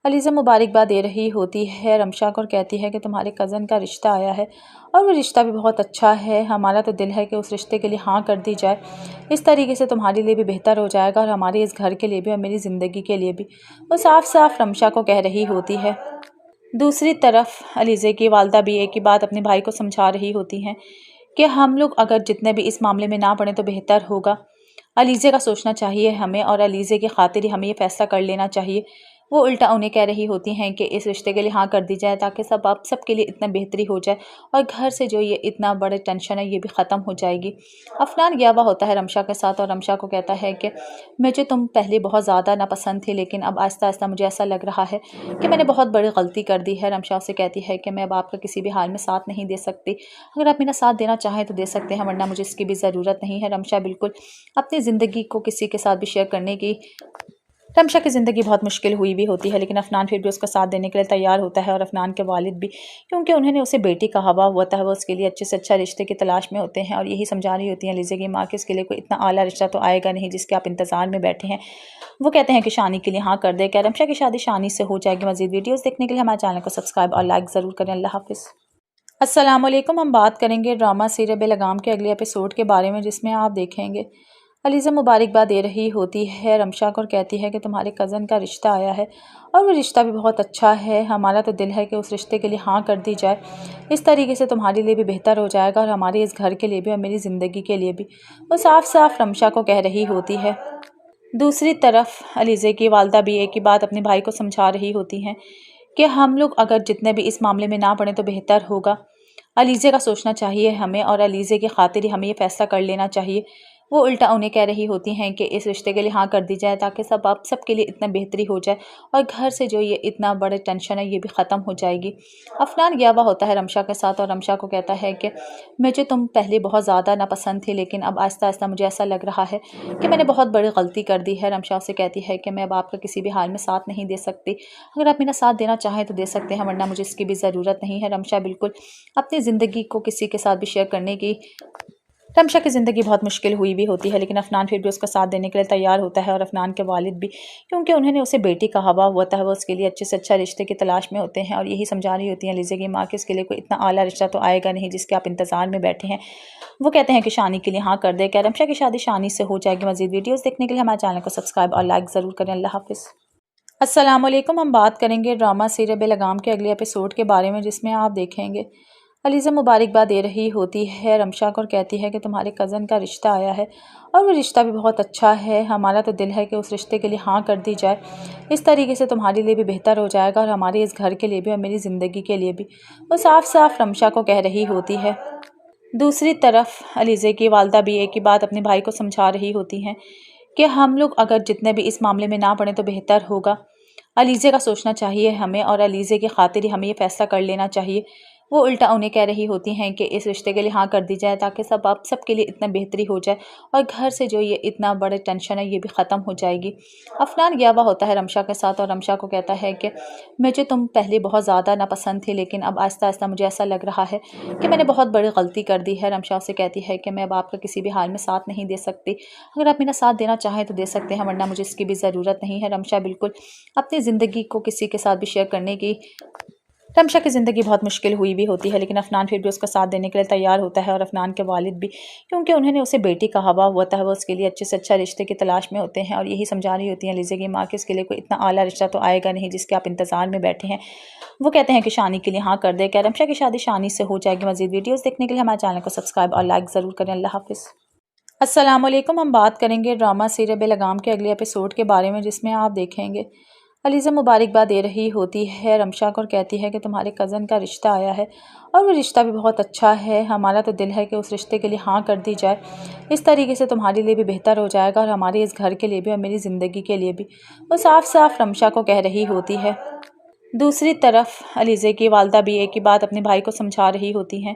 अलीज़ा मुबारकबाद दे रही होती है रमशा को और कहती है कि तुम्हारे कज़न का रिश्ता आया है और वो रिश्ता भी बहुत अच्छा है। हमारा तो दिल है कि उस रिश्ते के लिए हाँ कर दी जाए। इस तरीके से तुम्हारे लिए भी बेहतर हो जाएगा और हमारे इस घर के लिए भी और मेरी ज़िंदगी के लिए भी। वो साफ साफ रमशा को कह रही होती है। दूसरी तरफ अलीज़ा की वालदा भी एक ही बात अपने भाई को समझा रही होती हैं कि हम लोग अगर जितने भी इस मामले में ना पड़े तो बेहतर होगा। अलीज़ा का सोचना चाहिए हमें और अलीज़ा की खातिर ही हमें ये फ़ैसला कर लेना चाहिए। वो उल्टा उन्हें कह रही होती हैं कि इस रिश्ते के लिए हाँ कर दी जाए ताकि सबके लिए इतना बेहतरी हो जाए और घर से जो ये इतना बड़ा टेंशन है ये भी ख़त्म हो जाएगी। अफनान गया हुआ होता है रमशा के साथ और रमशा को कहता है कि मुझे तुम पहले बहुत ज़्यादा नापसंद थी, लेकिन अब आहिस्ता आहिस्ता मुझे ऐसा लग रहा है कि मैंने बहुत बड़ी गलती कर दी है। रमशा उसे कहती है कि मैं अब आपका किसी भी हाल में साथ नहीं दे सकती। अगर आप मेरा साथ देना चाहें तो दे सकते हैं, वरना मुझे इसकी भी ज़रूरत नहीं है। रमशा बिल्कुल अपनी ज़िंदगी को किसी के साथ भी शेयर करने की रमशा की ज़िंदगी बहुत मुश्किल हुई भी होती है, लेकिन अफनान फिर भी उसका साथ देने के लिए तैयार होता है। और अफनान के वालिद भी, क्योंकि उन्होंने उसे बेटी का हवा होता है, वो उसके लिए अच्छे से अच्छा रिश्ते की तलाश में होते हैं और यही समझा रही होती हैं अलीज़ा की माँ कि उसके लिए कोई इतना आला रिश्ता तो आएगा नहीं जिसके आप इंतज़ार में बैठे हैं। वो कहते हैं कि शानी के लिए हाँ कर दे। क्या रमशा की शादी शानी से हो जाएगी? मज़ीद वीडियोज़ देखने के लिए हमारे चैनल को सब्सक्राइब और लाइक ज़रूर करें। अल्लाह हाफ़िज़। अस्सलाम वालेकुम। हम बात करेंगे ड्रामा सीरियल बेलगाम के अगले एपिसोड के बारे में, जिसमें आप देखेंगे अलीज़ा मुबारकबाद दे रही होती है रमशा को और कहती है कि तुम्हारे कज़न का रिश्ता आया है और वो रिश्ता भी बहुत अच्छा है। हमारा तो दिल है कि उस रिश्ते के लिए हाँ कर दी जाए। इस तरीके से तुम्हारे लिए भी बेहतर हो जाएगा और हमारे इस घर के लिए भी और मेरी ज़िंदगी के लिए भी। वो साफ साफ रमशा को कह रही होती है। दूसरी तरफ अलीज़ा की वालदा भी एक ही बात अपने भाई को समझा रही होती हैं कि हम लोग अगर जितने भी इस मामले में ना पड़े तो बेहतर होगा। अलीज़ा का सोचना चाहिए हमें और अलीज़ा की खातिर ही हमें ये फ़ैसला कर लेना चाहिए। वो उल्टा उन्हें कह रही होती हैं कि इस रिश्ते के लिए हाँ कर दी जाए ताकि सबके लिए इतना बेहतरी हो जाए और घर से जो ये इतना बड़ा टेंशन है ये भी ख़त्म हो जाएगी। अफनान गया हुआ होता है रमशा के साथ और रमशा को कहता है कि मुझे तुम पहले बहुत ज़्यादा नापसंद थी, लेकिन अब आहिस्ता आहिस्ता मुझे ऐसा लग रहा है कि मैंने बहुत बड़ी गलती कर दी है। रमशा उसे कहती है कि मैं अब आपका किसी भी हाल में साथ नहीं दे सकती। अगर आप मेरा साथ देना चाहें तो दे सकते हैं, वरना मुझे इसकी भी ज़रूरत नहीं है। रमशा बिल्कुल अपनी ज़िंदगी को किसी के साथ भी शेयर करने की रमशा की ज़िंदगी बहुत मुश्किल हुई भी होती है, लेकिन अफनान फिर भी उसका साथ देने के लिए तैयार होता है। और अफनान के वालिद भी, क्योंकि उन्होंने उसे बेटी का हवा होता है, वो उसके लिए अच्छे से अच्छा रिश्ते की तलाश में होते हैं और यही समझा रही होती हैं अलीज़ा की माँ कि उसके लिए कोई इतना आला रिश्ता तो आएगा नहीं जिसके आप इंतज़ार में बैठे हैं। वो कहते हैं कि शानी के लिए हाँ कर दे। क्या रमशा की शादी शानी से हो जाएगी? मज़ीद वीडियोज़ देखने के लिए हमारे चैनल को सब्सक्राइब और लाइक ज़रूर करें। अल्लाह हाफ़िज़। अस्सलाम वालेकुम। हम बात करेंगे ड्रामा सीरियल बेलगाम के अगले एपिसोड के बारे में, जिसमें आप देखेंगे अलीज़ा मुबारकबाद दे रही होती है रमशा को और कहती है कि तुम्हारे कज़न का रिश्ता आया है और वो रिश्ता भी बहुत अच्छा है। हमारा तो दिल है कि उस रिश्ते के लिए हाँ कर दी जाए। इस तरीके से तुम्हारे लिए भी बेहतर हो जाएगा और हमारे इस घर के लिए भी और मेरी ज़िंदगी के लिए भी। वो साफ साफ रमशा को कह रही होती है। दूसरी तरफ अलीज़े की वालदा भी एक ही बात अपने भाई को समझा रही होती हैं कि हम लोग अगर जितने भी इस मामले में ना पड़े तो बेहतर होगा। अलीज़े का सोचना चाहिए हमें और अलीज़े की खातिर ही हमें ये फ़ैसला कर लेना चाहिए। वो उल्टा उन्हें कह रही होती हैं कि इस रिश्ते के लिए हाँ कर दी जाए ताकि सबके लिए इतना बेहतरी हो जाए और घर से जो ये इतना बड़ा टेंशन है ये भी ख़त्म हो जाएगी। अफनान गया हुआ होता है रमशा के साथ और रमशा को कहता है कि मुझे तुम पहले बहुत ज़्यादा नापसंद थी, लेकिन अब आहिस्ता आहिस्ता मुझे ऐसा लग रहा है कि मैंने बहुत बड़ी गलती कर दी है। रमशा उसे कहती है कि मैं अब आपका किसी भी हाल में साथ नहीं दे सकती। अगर आप मेरा साथ देना चाहें तो दे सकते हैं, वरना मुझे इसकी भी ज़रूरत नहीं है। रमशा बिल्कुल अपनी ज़िंदगी को किसी के साथ भी शेयर करने की रमशा की ज़िंदगी बहुत मुश्किल हुई भी होती है, लेकिन अफनान फिर भी उसका साथ देने के लिए तैयार होता है। और अफनान के वालिद भी, क्योंकि उन्होंने उसे बेटी का हवा हुआ था, वो उसके लिए अच्छे से अच्छा रिश्ते की तलाश में होते हैं और यही समझा रही होती हैं अलीज़े की माँ कि उसके लिए कोई इतना आला रिश्ता तो आएगा नहीं जिसके आप इंतज़ार में बैठे हैं। वो कहते हैं कि शानी के लिए हाँ कर दे। क्या रमशा की शादी शानी से हो जाएगी? मज़ीद वीडियोज़ देखने के लिए हमारे चैनल को सब्सक्राइब और लाइक ज़रूर करें। अल्लाह हाफ़िज़। अस्सलाम वालेकुम। हम बात करेंगे ड्रामा सीरियल बेलगाम के अगले एपिसोड के बारे में, जिसमें आप देखेंगे अलीज़ा मुबारकबाद दे रही होती है रमशा को और कहती है कि तुम्हारे कज़न का रिश्ता आया है और वो रिश्ता भी बहुत अच्छा है। हमारा तो दिल है कि उस रिश्ते के लिए हाँ कर दी जाए। इस तरीके से तुम्हारे लिए भी बेहतर हो जाएगा और हमारे इस घर के लिए भी और मेरी ज़िंदगी के लिए भी। वो साफ साफ रमशा को कह रही होती है। दूसरी तरफ अलीज़े की वालदा भी एक ही बात अपने भाई को समझा रही होती हैं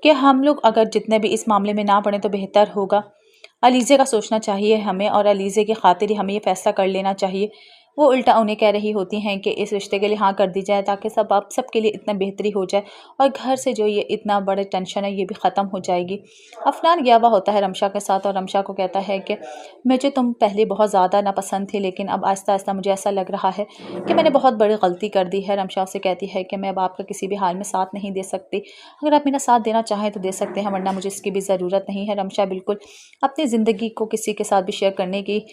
कि हम लोग अगर जितने भी इस मामले में ना पड़े तो बेहतर होगा। अलीज़े का सोचना चाहिए हमें और अलीज़े की खातिर ही हमें ये फ़ैसला कर लेना चाहिए। वो उल्टा उन्हें कह रही होती हैं कि इस रिश्ते के लिए हाँ कर दी जाए ताकि सबके लिए इतना बेहतरी हो जाए और घर से जो ये इतना बड़ा टेंशन है ये भी ख़त्म हो जाएगी। अफनान गया हुआ होता है रमशा के साथ और रमशा को कहता है कि मुझे तुम पहले बहुत ज़्यादा नापसंद थी, लेकिन अब आहिस्ता आहिस्ता मुझे ऐसा लग रहा है कि मैंने बहुत बड़ी गलती कर दी है। रमशा उसे कहती है कि मैं अब आपका किसी भी हाल में साथ नहीं दे सकती। अगर आप मेरा साथ देना चाहें तो दे सकते हैं, वरना मुझे इसकी भी ज़रूरत नहीं है। रमशा बिल्कुल अपनी ज़िंदगी को किसी के साथ भी शेयर करने की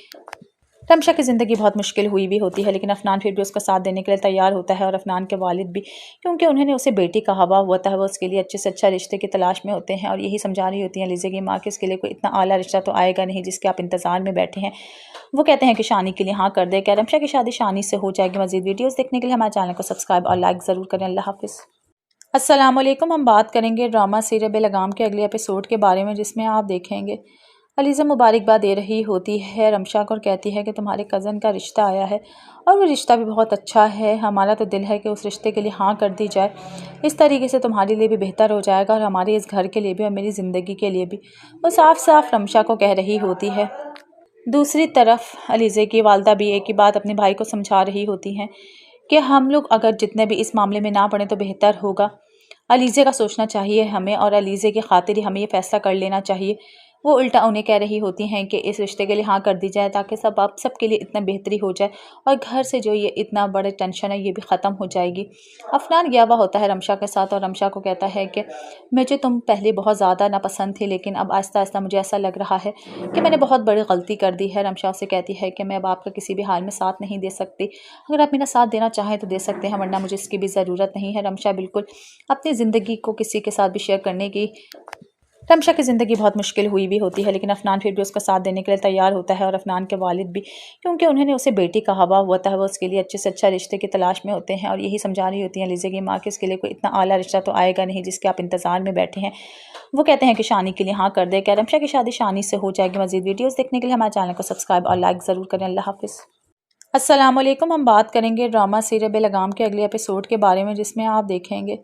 रमशा की ज़िंदगी बहुत मुश्किल हुई भी होती है, लेकिन अफनान फिर भी उसका साथ देने के लिए तैयार होता है। और अफनान के वालिद भी, क्योंकि उन्होंने उसे बेटी का हवा हुआ था, वो उसके लिए अच्छे से अच्छा रिश्ते की तलाश में होते हैं और यही समझा रही होती हैं अलीज़े की माँ कि उसके लिए कोई इतना आला रिश्ता तो आएगा नहीं जिसके आप इंतज़ार में बैठे हैं। वो कहते हैं कि शानी के लिए हाँ कर दे। क्या रमशा की शादी शानी से हो जाएगी? मज़ीद वीडियोज़ देखने के लिए हमारे चैनल को सब्सक्राइब और लाइक ज़रूर करें। अल्लाह हाफ़िज़। अस्सलाम वालेकुम। हम बात करेंगे ड्रामा सीरियल बेलगाम के अगले एपिसोड के बारे में, जिसमें आप देखेंगे अलीज़ा मुबारकबाद दे रही होती है रमशा को और कहती है कि तुम्हारे कज़न का रिश्ता आया है और वो रिश्ता भी बहुत अच्छा है। हमारा तो दिल है कि उस रिश्ते के लिए हाँ कर दी जाए। इस तरीके से तुम्हारे लिए भी बेहतर हो जाएगा और हमारे इस घर के लिए भी और मेरी ज़िंदगी के लिए भी। वो साफ साफ रमशा को कह रही होती है। दूसरी तरफ अलीज़े की वालदा भी एक ही बात अपने भाई को समझा रही होती हैं कि हम लोग अगर जितने भी इस मामले में ना पड़े तो बेहतर होगा। अलीज़े का सोचना चाहिए हमें और अलीज़े की खातिर ही हमें ये फ़ैसला कर लेना चाहिए। वो उल्टा उन्हें कह रही होती हैं कि इस रिश्ते के लिए हाँ कर दी जाए ताकि सबके लिए इतना बेहतरी हो जाए और घर से जो ये इतना बड़ा टेंशन है ये भी ख़त्म हो जाएगी। अफनान गया हुआ होता है रमशा के साथ और रमशा को कहता है कि मुझे तुम पहले बहुत ज़्यादा नापसंद थी, लेकिन अब आहिस्ता आहिस्ता मुझे ऐसा लग रहा है कि मैंने बहुत बड़ी गलती कर दी है। रमशा उसे कहती है कि मैं अब आपका किसी भी हाल में साथ नहीं दे सकती। अगर आप मेरा साथ देना चाहें तो दे सकते हैं, वरना मुझे इसकी भी ज़रूरत नहीं है। रमशा बिल्कुल अपनी ज़िंदगी को किसी के साथ भी शेयर करने की रमशा की ज़िंदगी बहुत मुश्किल हुई भी होती है, लेकिन अफनान फिर भी उसका साथ देने के लिए तैयार होता है। और अफनान के वालिद भी, क्योंकि उन्होंने उसे बेटी का हवा हुआ था, वो उसके लिए अच्छे से अच्छा रिश्ते की तलाश में होते हैं और यही समझा रही होती हैं अलीज़े की माँ कि उसके लिए कोई इतना आला रिश्ता तो आएगा नहीं जिसके आप इंतज़ार में बैठे हैं। वो कहते हैं कि शानी के लिए हाँ कर दे। क्या रमशा की शादी शानी से हो जाएगी? मज़ीद वीडियोज़ देखने के लिए हमारे चैनल को सब्सक्राइब और लाइक ज़रूर करें। अल्लाह हाफ़िज़। अस्सलाम वालेकुम। हम बात करेंगे ड्रामा सीरियल बेलगाम के अगले एपिसोड के बारे में, जिसमें आप देखेंगे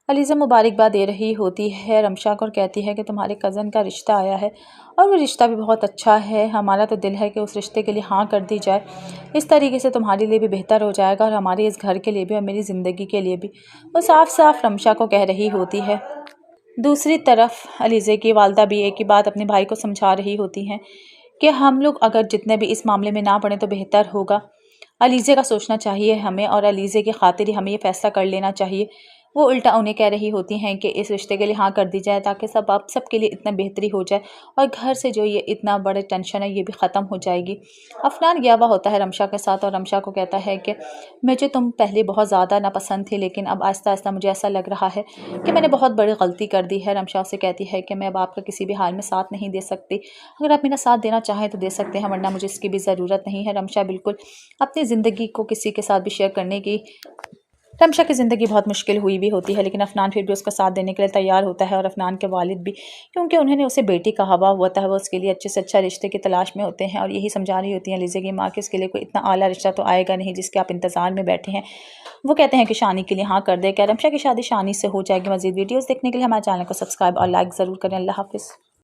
अलीज़ा मुबारकबाद दे रही होती है रमशा को और कहती है कि तुम्हारे कज़न का रिश्ता आया है और वो रिश्ता भी बहुत अच्छा है। हमारा तो दिल है कि उस रिश्ते के लिए हाँ कर दी जाए। इस तरीके से तुम्हारे लिए भी बेहतर हो जाएगा और हमारे इस घर के लिए भी और मेरी ज़िंदगी के लिए भी। वो साफ साफ रमशा को कह रही होती है। दूसरी तरफ अलीज़े की वालदा भी एक ही बात अपने भाई को समझा रही होती हैं कि हम लोग अगर जितने भी इस मामले में ना पड़े तो बेहतर होगा। अलीज़े का सोचना चाहिए हमें और अलीज़े की खातिर ही हमें ये फ़ैसला कर लेना चाहिए। वो उल्टा उन्हें कह रही होती हैं कि इस रिश्ते के लिए हाँ कर दी जाए ताकि सबके लिए इतना बेहतरी हो जाए और घर से जो ये इतना बड़ा टेंशन है ये भी ख़त्म हो जाएगी। अफनान गया हुआ होता है रमशा के साथ और रमशा को कहता है कि मुझे तुम पहले बहुत ज़्यादा नापसंद थी, लेकिन अब आहिस्ता आहिस्ता मुझे ऐसा लग रहा है कि मैंने बहुत बड़ी गलती कर दी है। रमशा उसे कहती है कि मैं अब आपका किसी भी हाल में साथ नहीं दे सकती। अगर आप मेरा साथ देना चाहें तो दे सकते हैं, वरना मुझे इसकी भी ज़रूरत नहीं है। रमशा बिल्कुल अपनी ज़िंदगी को किसी के साथ भी शेयर करने की रमशा की ज़िंदगी बहुत मुश्किल हुई भी होती है, लेकिन अफनान फिर भी उसका साथ देने के लिए तैयार होता है। और अफनान के वालिद भी, क्योंकि उन्होंने उसे बेटी का हवा हुआ था, वो उसके लिए अच्छे से अच्छा रिश्ते की तलाश में होते हैं और यही समझा रही होती हैं अलीज़ा की माँ कि उसके लिए कोई इतना आला रिश्ता तो आएगा नहीं जिसके आप इंतज़ार में बैठे हैं। वो कहते हैं कि शानी के लिए हाँ कर दे। क्या रमशा की शादी शानी से हो जाएगी? मज़ीद वीडियोज़ देखने के लिए हमारे चैनल को सब्सक्राइब और लाइक ज़रूर करें। अल्लाह हाफ़िज़।